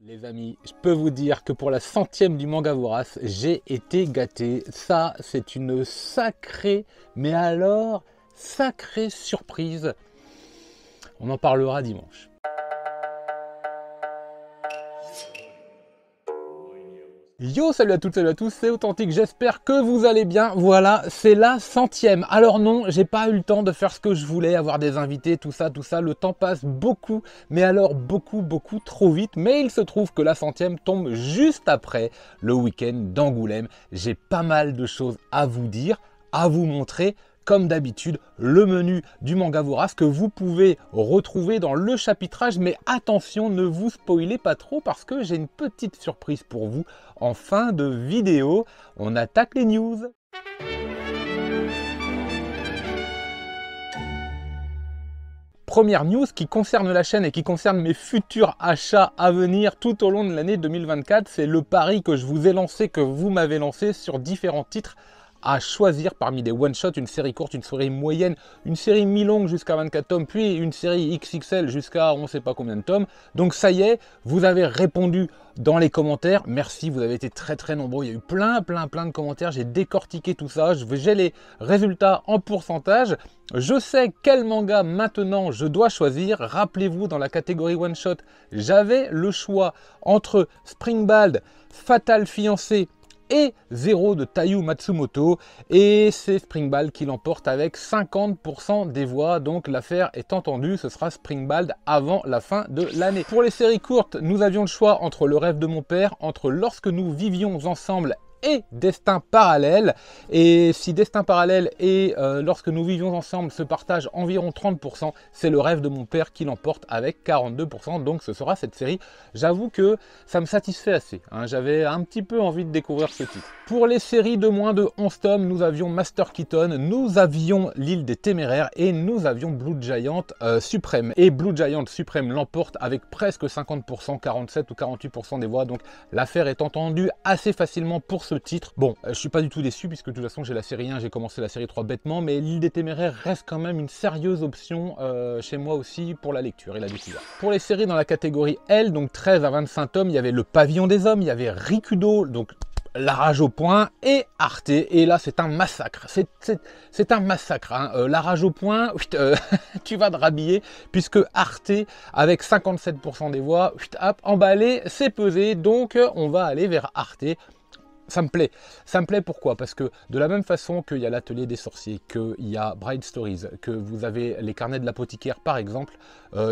Les amis, je peux vous dire que pour la 100e du Mangavoras, j'ai été gâté. Ça, c'est une sacrée, mais alors, sacrée surprise. On en parlera dimanche. Yo, salut à toutes, salut à tous, c'est Authentique, j'espère que vous allez bien. Voilà, c'est la 100e. Alors non, j'ai pas eu le temps de faire ce que je voulais, avoir des invités, tout ça, le temps passe beaucoup, mais alors beaucoup trop vite. Mais il se trouve que la 100e tombe juste après le week-end d'Angoulême. J'ai pas mal de choses à vous dire, à vous montrer. Comme d'habitude, le menu du Mangavoras que vous pouvez retrouver dans le chapitrage. Mais attention, ne vous spoilez pas trop parce que j'ai une petite surprise pour vous en fin de vidéo. On attaque les news. Première news qui concerne la chaîne et qui concerne mes futurs achats à venir tout au long de l'année 2024. C'est le pari que je vous ai lancé, que vous m'avez lancé sur différents titres à choisir parmi des one-shots, une série courte, une série moyenne, une série mi-longue jusqu'à 24 tomes, puis une série XXL jusqu'à on ne sait pas combien de tomes. Donc ça y est, vous avez répondu dans les commentaires. Merci, vous avez été très nombreux. Il y a eu plein de commentaires. J'ai décortiqué tout ça. J'ai les résultats en pourcentage. Je sais quel manga maintenant je dois choisir. Rappelez-vous, dans la catégorie one-shot, j'avais le choix entre Springbald, Fatal Fiancé et Zero de Taiyu Matsumoto, et c'est Springbald qui l'emporte avec 50% des voix. Donc l'affaire est entendue, ce sera Springbald avant la fin de l'année. Pour les séries courtes, nous avions le choix entre Le rêve de mon père, entre Lorsque nous vivions ensemble et Destin parallèle. Et si Destin parallèle et Lorsque nous vivions ensemble se partagent environ 30%, c'est Le rêve de mon père qui l'emporte avec 42%. Donc ce sera cette série. J'avoue que ça me satisfait assez, hein. J'avais un petit peu envie de découvrir ce titre. Pour les séries de moins de 11 tomes, nous avions Master Keaton, nous avions L'île des téméraires et nous avions Blue Giant Suprême. Et Blue Giant Suprême l'emporte avec presque 50%, 47 ou 48% des voix. Donc l'affaire est entendue assez facilement pour ce titre. Bon, je suis pas du tout déçu puisque de toute façon j'ai la série 1, j'ai commencé la série 3 bêtement, mais L'île des téméraires reste quand même une sérieuse option chez moi aussi pour la lecture et la découverte. Pour les séries dans la catégorie L, donc 13 à 25 tomes, il y avait Le Pavillon des hommes, il y avait Rikudo, donc La rage au point, et Arte. Et là c'est un massacre, c'est un massacre, hein. La rage au point, tu vas te rhabiller puisque Arte avec 57% des voix, hop, emballé, c'est pesé, donc on va aller vers Arte. Ça me plaît pourquoi? Parce que de la même façon qu'il y a l'atelier des sorciers, qu'il y a Bride Stories, que vous avez les carnets de l'apothicaire par exemple,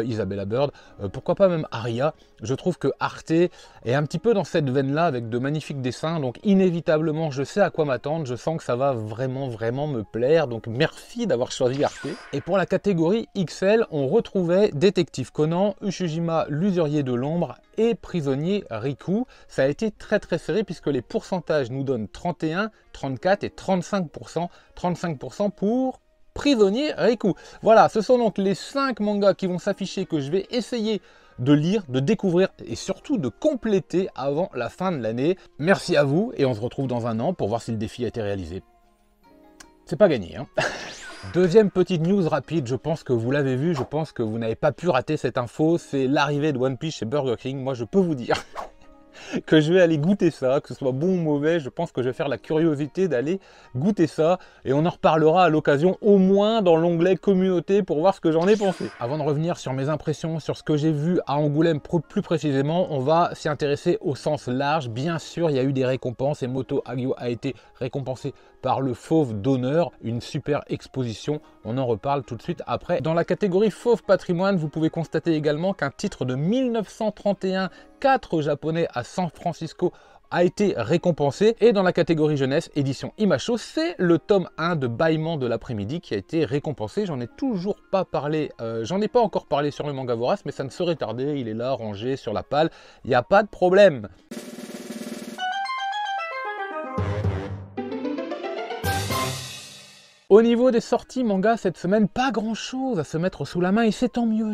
Isabella Bird, pourquoi pas même Aria, je trouve que Arte est un petit peu dans cette veine-là avec de magnifiques dessins, donc inévitablement je sais à quoi m'attendre, je sens que ça va vraiment me plaire, donc merci d'avoir choisi Arte. Et pour la catégorie XL, on retrouvait Détective Conan, Ushijima l'usurier de l'ombre et Prisonnier Riku. Ça a été très serré puisque les pourcentages nous donnent 31, 34 et 35%. 35% pour Prisonnier Riku. Voilà, ce sont donc les 5 mangas qui vont s'afficher que je vais essayer de lire, de découvrir et surtout de compléter avant la fin de l'année. Merci à vous et on se retrouve dans un an pour voir si le défi a été réalisé. C'est pas gagné, hein. Deuxième petite news rapide, je pense que vous l'avez vu, je pense que vous n'avez pas pu rater cette info, c'est l'arrivée de One Piece chez Burger King. Moi je peux vous dire que je vais aller goûter ça, que ce soit bon ou mauvais, je pense que je vais faire la curiosité d'aller goûter ça et on en reparlera à l'occasion, au moins dans l'onglet communauté pour voir ce que j'en ai pensé. Avant de revenir sur mes impressions, sur ce que j'ai vu à Angoulême plus précisément, on va s'y intéresser au sens large. Bien sûr, il y a eu des récompenses et Moto Hagio a été récompensé par le Fauve d'honneur, une super exposition, on en reparle tout de suite après. Dans la catégorie Fauve Patrimoine, vous pouvez constater également qu'un titre de 1931, 4 japonais à San Francisco, a été récompensé. Et dans la catégorie jeunesse, édition Imacho, c'est le tome 1 de Bâillement de l'après-midi qui a été récompensé. J'en ai toujours pas parlé, j'en ai pas encore parlé sur le Mangavoras, mais ça ne saurait tarder, il est là, rangé sur la palle, il n'y a pas de problème. Au niveau des sorties manga cette semaine, pas grand chose à se mettre sous la main et c'est tant mieux,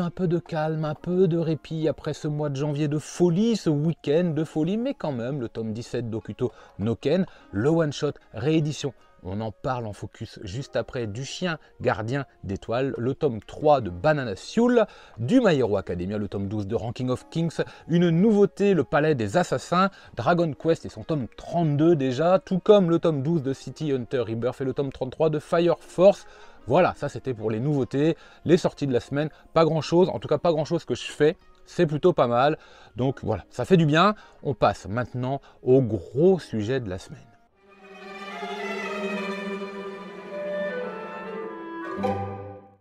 un peu de calme, un peu de répit après ce mois de janvier de folie, ce week-end de folie, mais quand même le tome 17 d'Okuto no Ken, le one-shot réédition On en parle en focus juste après du Chien Gardien d'Étoiles, le tome 3 de Banana Soul, du My Hero Academia, le tome 12 de Ranking of Kings, une nouveauté, le Palais des Assassins, Dragon Quest et son tome 32 déjà, tout comme le tome 12 de City Hunter Rebirth et le tome 33 de Fire Force. Voilà, ça c'était pour les nouveautés, les sorties de la semaine, pas grand chose, en tout cas pas grand chose que je fais. C'est plutôt pas mal, donc voilà, ça fait du bien. On passe maintenant au gros sujet de la semaine.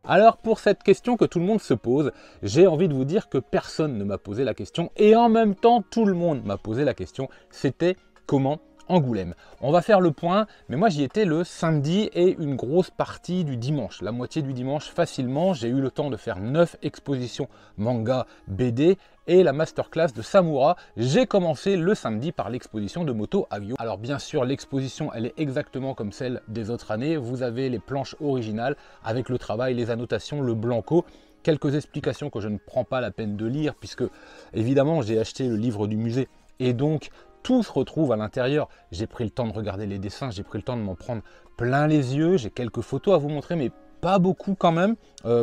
Alors pour cette question que tout le monde se pose, j'ai envie de vous dire que personne ne m'a posé la question et en même temps tout le monde m'a posé la question, c'était comment Angoulême. On va faire le point, mais moi j'y étais le samedi et une grosse partie du dimanche, la moitié du dimanche facilement. J'ai eu le temps de faire 9 expositions manga, BD et la masterclass de Samura. J'ai commencé le samedi par l'exposition de Moto Hagio. Alors bien sûr, l'exposition elle est exactement comme celle des autres années. Vous avez les planches originales avec le travail, les annotations, le blanco. Quelques explications que je ne prends pas la peine de lire puisque évidemment j'ai acheté le livre du musée et donc tout se retrouve à l'intérieur. J'ai pris le temps de regarder les dessins, j'ai pris le temps de m'en prendre plein les yeux. J'ai quelques photos à vous montrer, mais pas beaucoup quand même,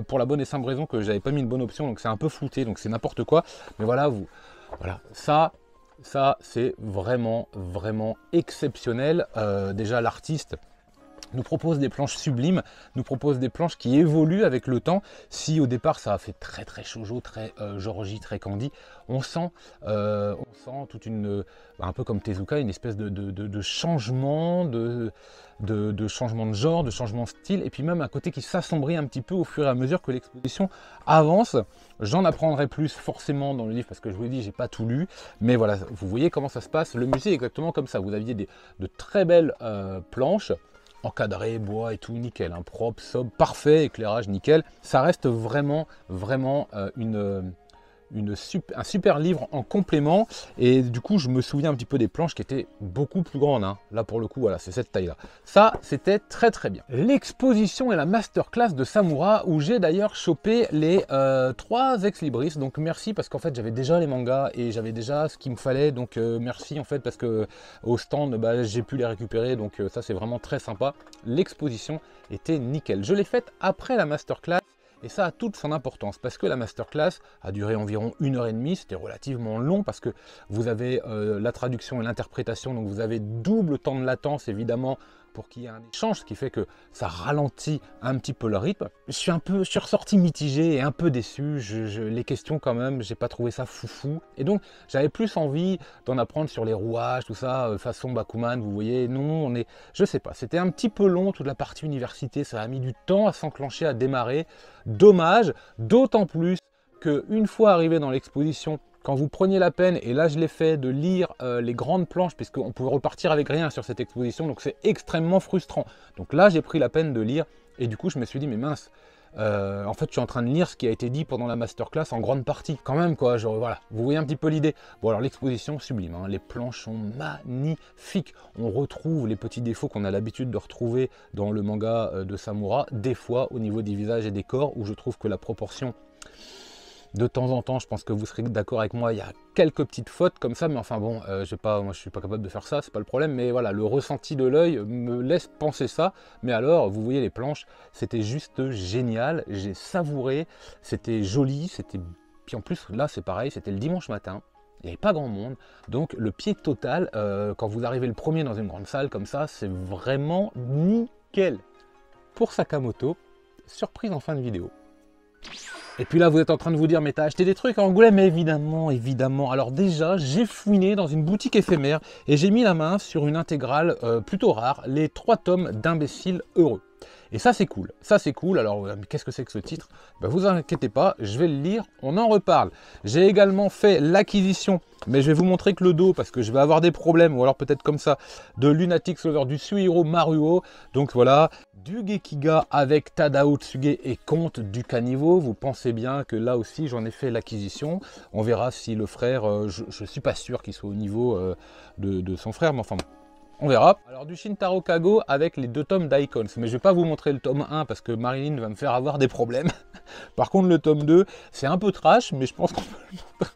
pour la bonne et simple raison que j'avais pas mis une bonne option, donc c'est un peu flouté, donc c'est n'importe quoi. Mais voilà, voilà, ça c'est vraiment exceptionnel. Déjà l'artiste nous propose des planches sublimes, nous propose des planches qui évoluent avec le temps. Si au départ ça a fait très shoujo, très Georgie, très Candy, on sent toute une, un peu comme Tezuka, une espèce de changement, de changement de genre, de changement de style, et puis même un côté qui s'assombrit un petit peu au fur et à mesure que l'exposition avance. J'en apprendrai plus forcément dans le livre parce que je vous l'ai dit, j'ai pas tout lu, mais voilà, vous voyez comment ça se passe. Le musée est exactement comme ça. Vous aviez de très belles planches, encadré, bois et tout, nickel, hein, propre, sobre, parfait, éclairage, nickel. Ça reste vraiment un super livre en complément. Et du coup, je me souviens un petit peu des planches qui étaient beaucoup plus grandes. Hein. Là, pour le coup, voilà, c'est cette taille-là. Ça, c'était très bien. L'exposition et la masterclass de Samura, où j'ai d'ailleurs chopé les 3 ex-libris. Donc, merci, parce qu'en fait, j'avais déjà les mangas et j'avais déjà ce qu'il me fallait. Donc, merci, en fait, parce que au stand, bah, j'ai pu les récupérer. Donc, ça, c'est vraiment très sympa. L'exposition était nickel. Je l'ai faite après la masterclass. Et ça a toute son importance parce que la masterclass a duré environ 1h30, c'était relativement long parce que vous avez la traduction et l'interprétation, donc vous avez double temps de latence évidemment pour qu'il y ait un échange, ce qui fait que ça ralentit un petit peu le rythme. Je suis ressorti mitigé et un peu déçu, les questions quand même, j'ai pas trouvé ça foufou. Et donc j'avais plus envie d'en apprendre sur les rouages, tout ça, façon Bakuman, vous voyez, non, je sais pas, c'était un petit peu long, toute la partie université, ça a mis du temps à s'enclencher, à démarrer. Dommage, d'autant plus qu'une fois arrivé dans l'exposition, quand vous preniez la peine, et là je l'ai fait, de lire les grandes planches, puisqu'on pouvait repartir avec rien sur cette exposition, donc c'est extrêmement frustrant. Donc là j'ai pris la peine de lire, et du coup je me suis dit, mais mince, en fait je suis en train de lire ce qui a été dit pendant la masterclass en grande partie. Quand même quoi, genre, voilà, vous voyez un petit peu l'idée. Bon alors l'exposition sublime, hein, les planches sont magnifiques. On retrouve les petits défauts qu'on a l'habitude de retrouver dans le manga de Samura, des fois au niveau des visages et des corps, où je trouve que la proportion... De temps en temps, je pense que vous serez d'accord avec moi, il y a quelques petites fautes comme ça, mais enfin bon, moi je suis pas capable de faire ça, c'est pas le problème, mais voilà, le ressenti de l'œil me laisse penser ça. Mais alors, vous voyez les planches, c'était juste génial, j'ai savouré, c'était joli, puis en plus là c'est pareil, c'était le dimanche matin, il n'y avait pas grand monde, donc le pied total, quand vous arrivez le premier dans une grande salle comme ça, c'est vraiment nickel. Pour Sakamoto, surprise en fin de vidéo. Et puis là, vous êtes en train de vous dire, mais t'as acheté des trucs à Angoulême? Mais évidemment. Alors déjà, j'ai fouiné dans une boutique éphémère et j'ai mis la main sur une intégrale plutôt rare, les 3 tomes d'Imbéciles Heureux. Et ça c'est cool, alors qu'est-ce que c'est que ce titre? Ben, vous inquiétez pas, je vais le lire, on en reparle. J'ai également fait l'acquisition, mais je vais vous montrer que le dos, parce que je vais avoir des problèmes, ou alors peut-être comme ça, de Lunatic Lover, du Suihiro Maruo, donc voilà, du Gekiga avec Tadao Tsuge et Comte du Caniveau. Vous pensez bien que là aussi j'en ai fait l'acquisition, on verra si le frère, je suis pas sûr qu'il soit au niveau de son frère, mais enfin bon. On verra. Alors du Shintaro Kago avec les 2 tomes d'Icons. Mais je ne vais pas vous montrer le tome 1 parce que Marilyn va me faire avoir des problèmes. Par contre le tome 2, c'est un peu trash, mais je pense qu'on peut le montrer.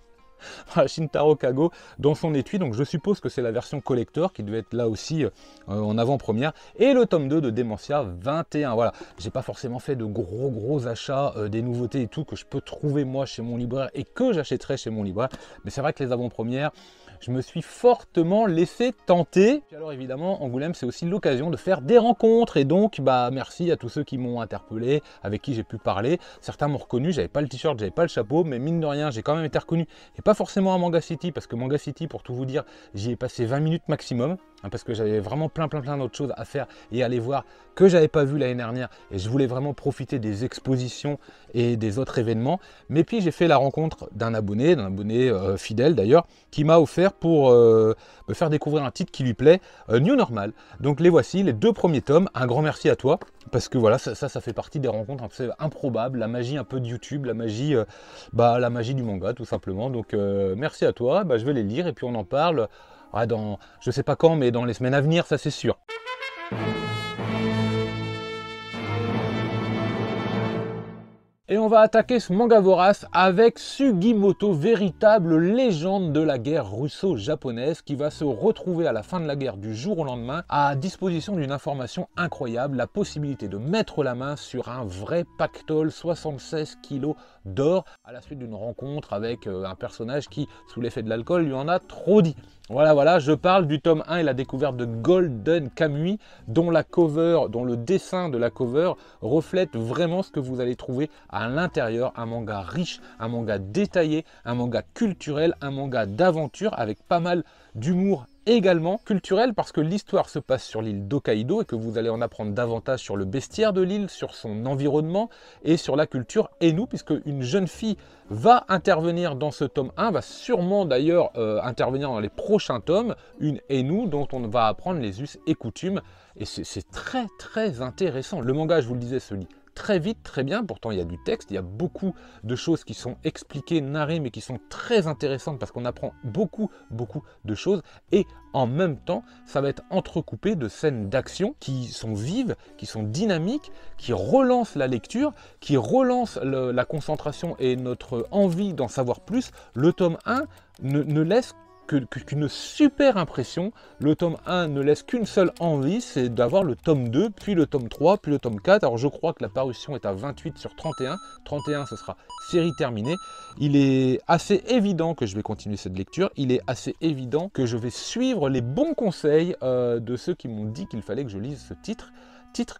à Shintaro Kago dans son étui. Donc je suppose que c'est la version collector qui devait être là aussi en avant-première. Et le tome 2 de Dementia 21. Voilà, j'ai pas forcément fait de gros achats, des nouveautés et tout que je peux trouver moi chez mon libraire et que j'achèterai chez mon libraire. Mais c'est vrai que les avant-premières, je me suis fortement laissé tenter. Puis alors évidemment, Angoulême, c'est aussi l'occasion de faire des rencontres. Et donc, bah merci à tous ceux qui m'ont interpellé, avec qui j'ai pu parler. Certains m'ont reconnu, j'avais pas le t-shirt, j'avais pas le chapeau, mais mine de rien, j'ai quand même été reconnu. Et pas forcément à Manga City, parce que Manga City, pour tout vous dire, j'y ai passé 20 minutes maximum. Parce que j'avais vraiment plein d'autres choses à faire et à aller voir que j'avais pas vu l'année dernière. Et je voulais vraiment profiter des expositions et des autres événements. Mais puis j'ai fait la rencontre d'un abonné fidèle d'ailleurs, qui m'a offert pour me faire découvrir un titre qui lui plaît, New Normal. Donc les voici, les 2 premiers tomes. Un grand merci à toi, parce que voilà, ça fait partie des rencontres un peu improbables, la magie un peu de YouTube, la magie du manga tout simplement. Donc merci à toi, je vais les lire et puis on en parle. Dans, je sais pas quand, mais dans les semaines à venir, ça c'est sûr. Et on va attaquer ce manga vorace avec Sugimoto, véritable légende de la guerre russo-japonaise qui va se retrouver à la fin de la guerre du jour au lendemain à disposition d'une information incroyable, la possibilité de mettre la main sur un vrai pactole 76 kg d'or à la suite d'une rencontre avec un personnage qui, sous l'effet de l'alcool, lui en a trop dit. Voilà, je parle du tome 1 et la découverte de Golden Kamuy, dont le dessin de la cover reflète vraiment ce que vous allez trouver à l'intérieur. Un manga riche, un manga détaillé, un manga culturel, un manga d'aventure avec pas mal d'humour également culturel parce que l'histoire se passe sur l'île d'Hokkaido et que vous allez en apprendre davantage sur le bestiaire de l'île, sur son environnement et sur la culture Ainu, puisque une jeune fille va intervenir dans ce tome 1, va sûrement d'ailleurs intervenir dans les prochains tomes, une Ainu dont on va apprendre les us et coutumes, et c'est très intéressant. Le manga, je vous le disais, se lit très vite, très bien, pourtant il y a du texte, il y a beaucoup de choses qui sont expliquées, narrées, mais qui sont très intéressantes parce qu'on apprend beaucoup de choses, et en même temps, ça va être entrecoupé de scènes d'action qui sont vives, qui sont dynamiques, qui relancent la lecture, qui relancent la concentration et notre envie d'en savoir plus. Le tome 1 ne laisse qu'une super impression. Le tome 1 ne laisse qu'une seule envie, c'est d'avoir le tome 2, puis le tome 3, puis le tome 4. Alors je crois que la parution est à 28 sur 31. 31, ce sera série terminée. Il est assez évident que je vais continuer cette lecture. Il est assez évident que je vais suivre les bons conseils de ceux qui m'ont dit qu'il fallait que je lise ce titre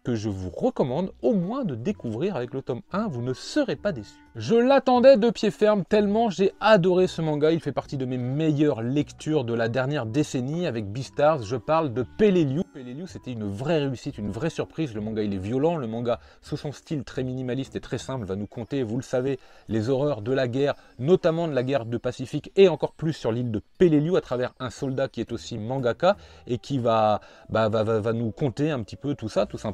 que je vous recommande au moins de découvrir avec le tome 1, vous ne serez pas déçus. Je l'attendais de pied ferme tellement j'ai adoré ce manga, il fait partie de mes meilleures lectures de la dernière décennie avec Beastars. Je parle de Peleliu. Peleliu, c'était une vraie réussite, une vraie surprise. Le manga il est violent, le manga sous son style très minimaliste et très simple va nous conter, vous le savez, les horreurs de la guerre, notamment de la guerre du Pacifique et encore plus sur l'île de Peleliu à travers un soldat qui est aussi mangaka et qui va nous conter un petit peu tout ça tout simplement.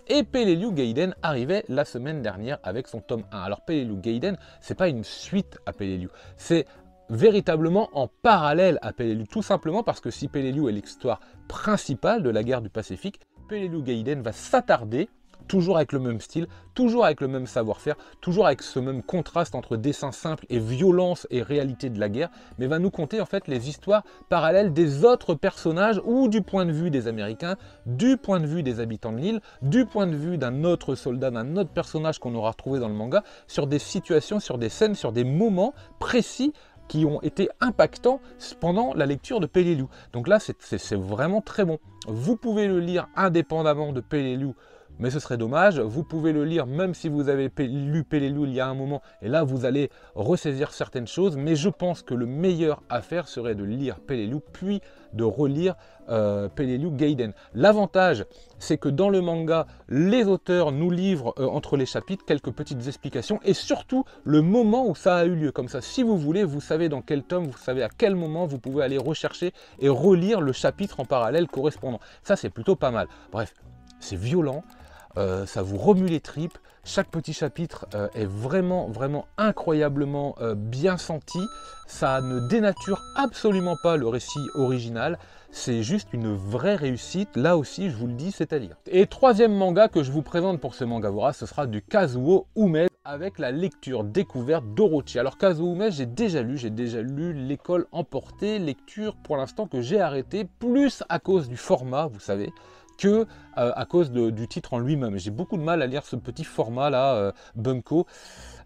Et Peleliu Gaiden arrivait la semaine dernière avec son tome 1. Alors Peleliu Gaiden, c'est pas une suite à Peleliu, c'est véritablement en parallèle à Peleliu, tout simplement parce que si Peleliu est l'histoire principale de la guerre du Pacifique, Peleliu Gaiden va s'attarder, toujours avec le même style, toujours avec le même savoir-faire, toujours avec ce même contraste entre dessin simple et violence et réalité de la guerre, mais va nous conter en fait les histoires parallèles des autres personnages ou du point de vue des Américains, du point de vue des habitants de l'île, du point de vue d'un autre soldat, d'un autre personnage qu'on aura retrouvé dans le manga, sur des situations, sur des scènes, sur des moments précis qui ont été impactants pendant la lecture de Peleliu. Donc là, c'est vraiment très bon. Vous pouvez le lire indépendamment de Peleliu, mais ce serait dommage. Vous pouvez le lire même si vous avez lu Peleliu il y a un moment, et là vous allez ressaisir certaines choses, mais je pense que le meilleur à faire serait de lire Peleliu, puis de relire Peleliu Gaiden. L'avantage, c'est que dans le manga, les auteurs nous livrent entre les chapitres quelques petites explications, et surtout le moment où ça a eu lieu. Comme ça, si vous voulez, vous savez dans quel tome, vous savez à quel moment vous pouvez aller rechercher et relire le chapitre en parallèle correspondant. Ça, c'est plutôt pas mal. Bref, c'est violent. ça vous remue les tripes. Chaque petit chapitre est vraiment incroyablement bien senti. Ça ne dénature absolument pas le récit original. C'est juste une vraie réussite. Là aussi, je vous le dis, c'est à lire. Et troisième manga que je vous présente pour ce Mangavora, ce sera du Kazuo Umezu avec la lecture découverte d'Orochi. Alors Kazuo Umezu, j'ai déjà lu L'école emportée, lecture pour l'instant que j'ai arrêtée, plus à cause du format, vous savez, que à cause du titre en lui-même. J'ai beaucoup de mal à lire ce petit format là, Bunko.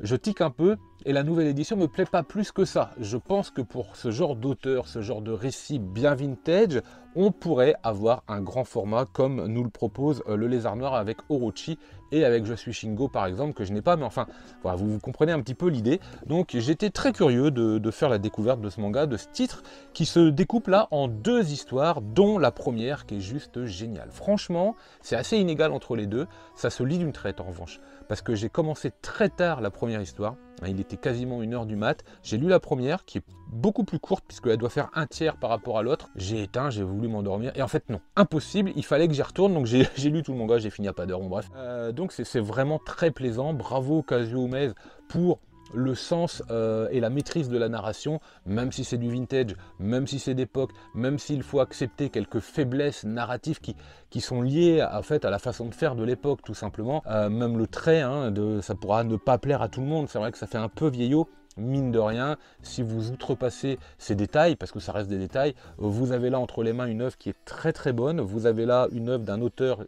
Je tique un peu et la nouvelle édition me plaît pas plus que ça. Je pense que pour ce genre d'auteur, ce genre de récit bien vintage, on pourrait avoir un grand format comme nous le propose le Lézard Noir avec Orochi et avec Je suis Shingo par exemple, que je n'ai pas, mais enfin, voilà, vous comprenez un petit peu l'idée. Donc j'étais très curieux de faire la découverte de ce manga, de ce titre, qui se découpe là en 2 histoires, dont la première qui est juste géniale. Franchement, c'est assez inégal entre les deux, ça se lit d'une traite en revanche, parce que j'ai commencé très tard la première histoire, il était quasiment 1h du mat, j'ai lu la première qui est beaucoup plus courte puisqu'elle doit faire 1/3 par rapport à l'autre, j'ai éteint, j'ai voulu m'endormir, et en fait non, impossible, il fallait que j'y retourne, donc j'ai lu tout le manga, j'ai fini à pas d'heure, bon bref. Donc c'est vraiment très plaisant, bravo Kazuo Umezu pour le sens et la maîtrise de la narration, même si c'est du vintage, même si c'est d'époque, même s'il faut accepter quelques faiblesses narratives qui sont liées en fait, à la façon de faire de l'époque tout simplement. Même le trait, hein, ça pourra ne pas plaire à tout le monde, c'est vrai que ça fait un peu vieillot. Mine de rien, si vous outrepassez ces détails, parce que ça reste des détails, vous avez là entre les mains une œuvre qui est très bonne, vous avez là une œuvre d'un auteur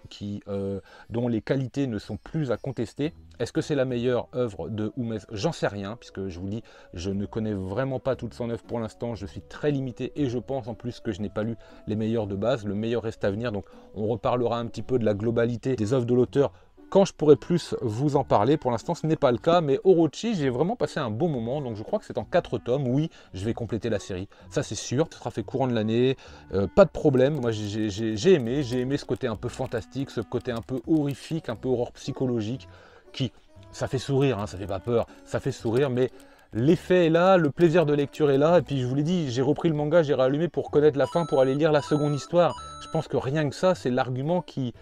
dont les qualités ne sont plus à contester. Est-ce que c'est la meilleure œuvre de Umezu? J'en sais rien, puisque je vous dis, je ne connais vraiment pas toute son œuvre pour l'instant, je suis très limité et je pense en plus que je n'ai pas lu les meilleurs de base, le meilleur reste à venir, donc on reparlera un petit peu de la globalité des œuvres de l'auteur quand je pourrai plus vous en parler. Pour l'instant ce n'est pas le cas, mais Orochi, j'ai vraiment passé un bon moment, donc je crois que c'est en 4 tomes, oui, je vais compléter la série, ça c'est sûr, ce sera fait courant de l'année, pas de problème, moi j'ai aimé ce côté un peu fantastique, ce côté un peu horrifique, un peu horreur psychologique, ça fait sourire, hein, ça fait pas peur, ça fait sourire, mais l'effet est là, le plaisir de lecture est là, et puis je vous l'ai dit, j'ai repris le manga, j'ai rallumé pour connaître la fin, pour aller lire la seconde histoire. Je pense que rien que ça, c'est l'argument qui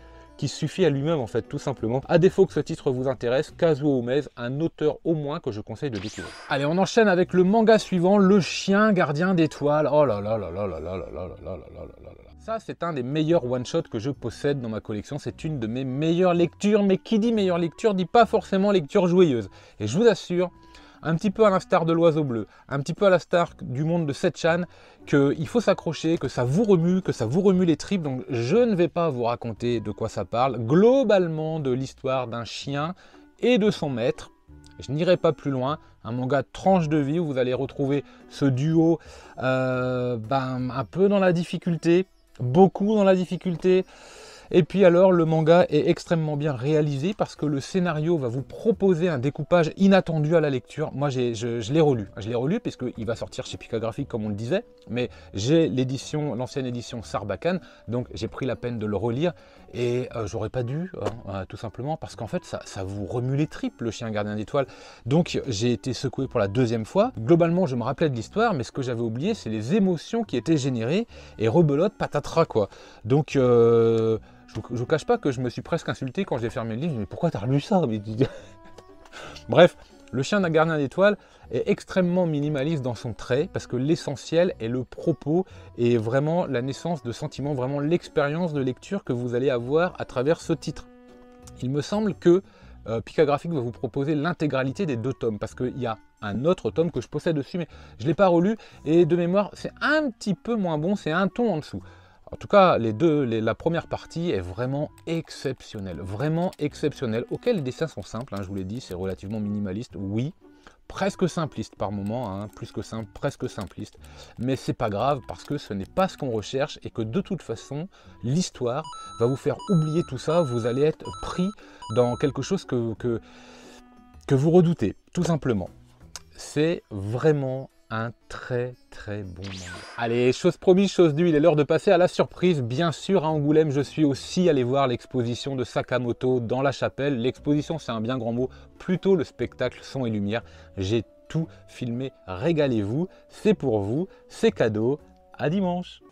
suffit à lui-même en fait, tout simplement. À défaut que ce titre vous intéresse, Kazuo Umezu, un auteur au moins que je conseille de découvrir. Allez, on enchaîne avec le manga suivant, Le Chien Gardien d'Étoiles. Oh là là là là là là là là là là là là là. Ça, c'est un des meilleurs one-shots que je possède dans ma collection. C'est une de mes meilleures lectures, mais qui dit meilleure lecture dit pas forcément lecture joyeuse. Et je vous assure, un petit peu à l'instar de l'Oiseau Bleu, un petit peu à l'instar du monde de Setchan, qu'il faut s'accrocher, que ça vous remue les tripes. Donc je ne vais pas vous raconter de quoi ça parle. Globalement de l'histoire d'un chien et de son maître. Je n'irai pas plus loin, un manga tranche de vie où vous allez retrouver ce duo un peu dans la difficulté, beaucoup dans la difficulté. Et puis alors, le manga est extrêmement bien réalisé parce que le scénario va vous proposer un découpage inattendu à la lecture. Moi, je l'ai relu. Je l'ai relu puisqu'il va sortir chez Pika Graphics, comme on le disait. Mais j'ai l'édition, l'ancienne édition Sarbacane, donc j'ai pris la peine de le relire. Et j'aurais pas dû, hein, tout simplement, parce qu'en fait, ça vous remue les tripes, Le Chien Gardien d'Étoiles. Donc, j'ai été secoué pour la 2e fois. Globalement, je me rappelais de l'histoire, mais ce que j'avais oublié, c'est les émotions qui étaient générées. Et rebelote, patatras, quoi. Donc, je vous cache pas que je me suis presque insulté quand j'ai fermé le livre. Mais pourquoi t'as relu ça? Bref, Le Chien d'un Gardien d'Étoiles est extrêmement minimaliste dans son trait parce que l'essentiel est le propos et vraiment la naissance de sentiments, vraiment l'expérience de lecture que vous allez avoir à travers ce titre. Il me semble que Pika Graphics va vous proposer l'intégralité des 2 tomes parce qu'il y a un autre tome que je possède dessus, mais je ne l'ai pas relu et de mémoire c'est un petit peu moins bon, c'est un ton en dessous. En tout cas, la première partie est vraiment exceptionnelle, auquel les dessins sont simples, hein, je vous l'ai dit, c'est relativement minimaliste, oui, presque simpliste par moment, hein, plus que simple, presque simpliste, mais c'est pas grave parce que ce n'est pas ce qu'on recherche et que de toute façon, l'histoire va vous faire oublier tout ça, vous allez être pris dans quelque chose que vous redoutez, tout simplement. C'est vraiment un très bon manga. Allez, chose promise, chose due, il est l'heure de passer à la surprise. Bien sûr, à Angoulême, je suis aussi allé voir l'exposition de Sakamoto dans la chapelle. L'exposition, c'est un bien grand mot, plutôt le spectacle son et lumière. J'ai tout filmé, régalez-vous, c'est pour vous, c'est cadeau, à dimanche.